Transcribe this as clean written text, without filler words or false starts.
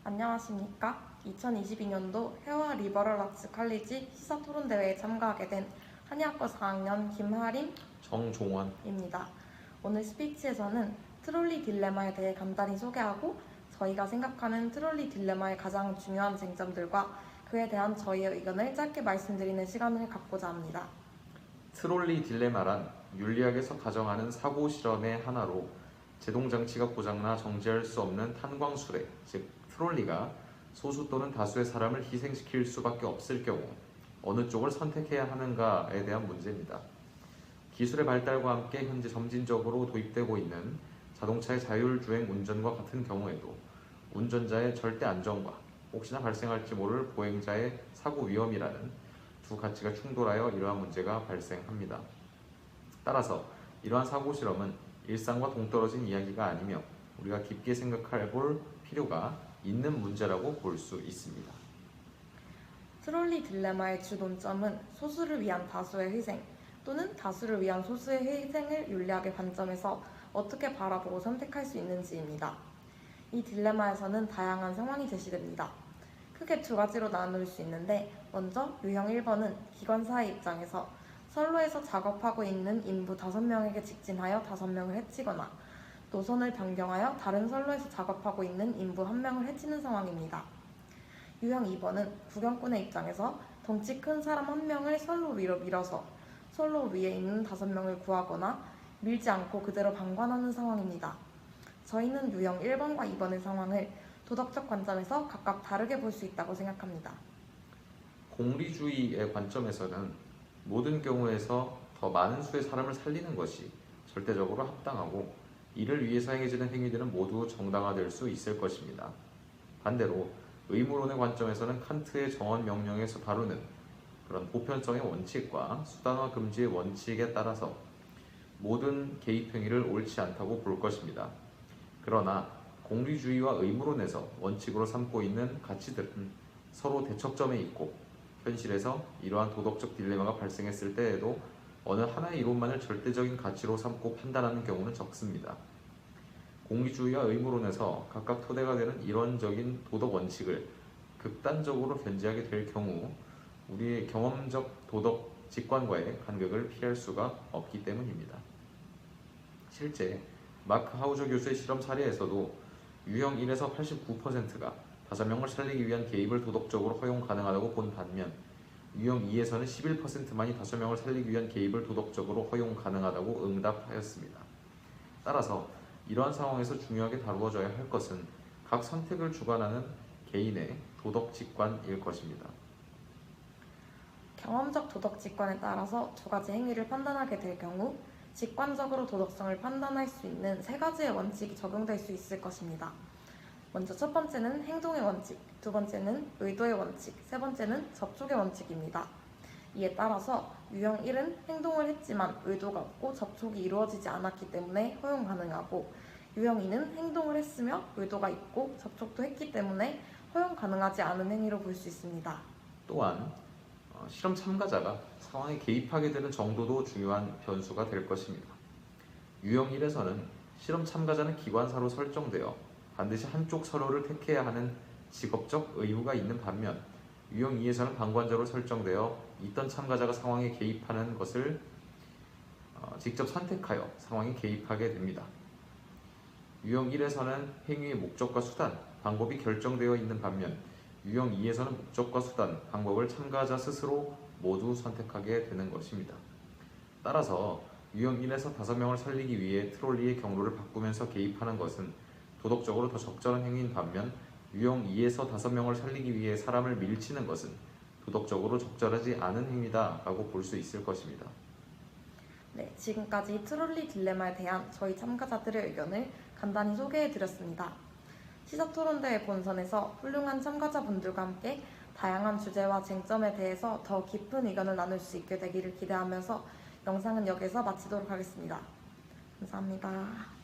안녕하십니까? 2022년도 해와 리버럴 아츠 칼리지 시사토론대회에 참가하게 된 한의학과 4학년 김하림입니다. 정종원입니다. 오늘 스피치에서는 트롤리 딜레마에 대해 간단히 소개하고 저희가 생각하는 트롤리 딜레마의 가장 중요한 쟁점들과 그에 대한 저희의 의견을 짧게 말씀드리는 시간을 갖고자 합니다. 트롤리 딜레마란 윤리학에서 가정하는 사고 실험의 하나로 제동장치가 고장나 정지할 수 없는 탄광수레, 즉 트롤리가 소수 또는 다수의 사람을 희생시킬 수밖에 없을 경우 어느 쪽을 선택해야 하는가에 대한 문제입니다. 기술의 발달과 함께 현재 점진적으로 도입되고 있는 자동차의 자율주행 운전과 같은 경우에도 운전자의 절대 안전과 혹시나 발생할지 모를 보행자의 사고 위험이라는 두 가치가 충돌하여 이러한 문제가 발생합니다. 따라서 이러한 사고 실험은 일상과 동떨어진 이야기가 아니며 우리가 깊게 생각해 볼 필요가 있는 문제라고 볼 수 있습니다. 트롤리 딜레마의 주 논점은 소수를 위한 다수의 희생 또는 다수를 위한 소수의 희생을 윤리학의 관점에서 어떻게 바라보고 선택할 수 있는지입니다. 이 딜레마에서는 다양한 상황이 제시됩니다. 크게 두 가지로 나눌 수 있는데 먼저 유형 1번은 기관사의 입장에서 선로에서 작업하고 있는 인부 5명에게 직진하여 5명을 해치거나 노선을 변경하여 다른 선로에서 작업하고 있는 인부 1명을 해치는 상황입니다. 유형 2번은 구경꾼의 입장에서 덩치 큰 사람 1명을 선로 위로 밀어서 선로 위에 있는 5명을 구하거나 밀지 않고 그대로 방관하는 상황입니다. 저희는 유형 1번과 2번의 상황을 도덕적 관점에서 각각 다르게 볼 수 있다고 생각합니다. 공리주의의 관점에서는 모든 경우에서 더 많은 수의 사람을 살리는 것이 절대적으로 합당하고 이를 위해서 행해지는 행위들은 모두 정당화될 수 있을 것입니다. 반대로 의무론의 관점에서는 칸트의 정언 명령에서 다루는 그런 보편성의 원칙과 수단화 금지의 원칙에 따라서 모든 개입 행위를 옳지 않다고 볼 것입니다. 그러나 공리주의와 의무론에서 원칙으로 삼고 있는 가치들은 서로 대척점에 있고 현실에서 이러한 도덕적 딜레마가 발생했을 때에도 어느 하나의 이론만을 절대적인 가치로 삼고 판단하는 경우는 적습니다. 공리주의와 의무론에서 각각 토대가 되는 이론적인 도덕 원칙을 극단적으로 견지하게 될 경우 우리의 경험적 도덕 직관과의 간극을 피할 수가 없기 때문입니다. 실제 마크 하우저 교수의 실험 사례에서도 유형 1에서 89%가 5명을 살리기 위한 개입을 도덕적으로 허용 가능하다고 본 반면 유형 2에서는 11%만이 5명을 살리기 위한 개입을 도덕적으로 허용 가능하다고 응답하였습니다. 따라서 이러한 상황에서 중요하게 다루어져야 할 것은 각 선택을 주관하는 개인의 도덕 직관일 것입니다. 경험적 도덕 직관에 따라서 두 가지 행위를 판단하게 될 경우 직관적으로 도덕성을 판단할 수 있는 세 가지의 원칙이 적용될 수 있을 것입니다. 먼저 첫 번째는 행동의 원칙, 두 번째는 의도의 원칙, 세 번째는 접촉의 원칙입니다. 이에 따라서 유형 1은 행동을 했지만 의도가 없고 접촉이 이루어지지 않았기 때문에 허용 가능하고 유형 2는 행동을 했으며 의도가 있고 접촉도 했기 때문에 허용 가능하지 않은 행위로 볼 수 있습니다. 또한 실험 참가자가 상황에 개입하게 되는 정도도 중요한 변수가 될 것입니다. 유형 1에서는 실험 참가자는 기관사로 설정되어 반드시 한쪽 선로를 택해야 하는 직업적 의무가 있는 반면 유형 2에서는 방관자로 설정되어 있던 참가자가 상황에 개입하는 것을 직접 선택하여 상황에 개입하게 됩니다. 유형 1에서는 행위의 목적과 수단, 방법이 결정되어 있는 반면 유형 2에서는 목적과 수단, 방법을 참가자 스스로 모두 선택하게 되는 것입니다. 따라서 유형 1에서 5명을 살리기 위해 트롤리의 경로를 바꾸면서 개입하는 것은 도덕적으로 더 적절한 행위인 반면 유형 2에서 5명을 살리기 위해 사람을 밀치는 것은 도덕적으로 적절하지 않은 행위다라고 볼 수 있을 것입니다. 네, 지금까지 트롤리 딜레마에 대한 저희 참가자들의 의견을 간단히 소개해드렸습니다. 시사토론대회 본선에서 훌륭한 참가자분들과 함께 다양한 주제와 쟁점에 대해서 더 깊은 의견을 나눌 수 있게 되기를 기대하면서 영상은 여기서 마치도록 하겠습니다. 감사합니다.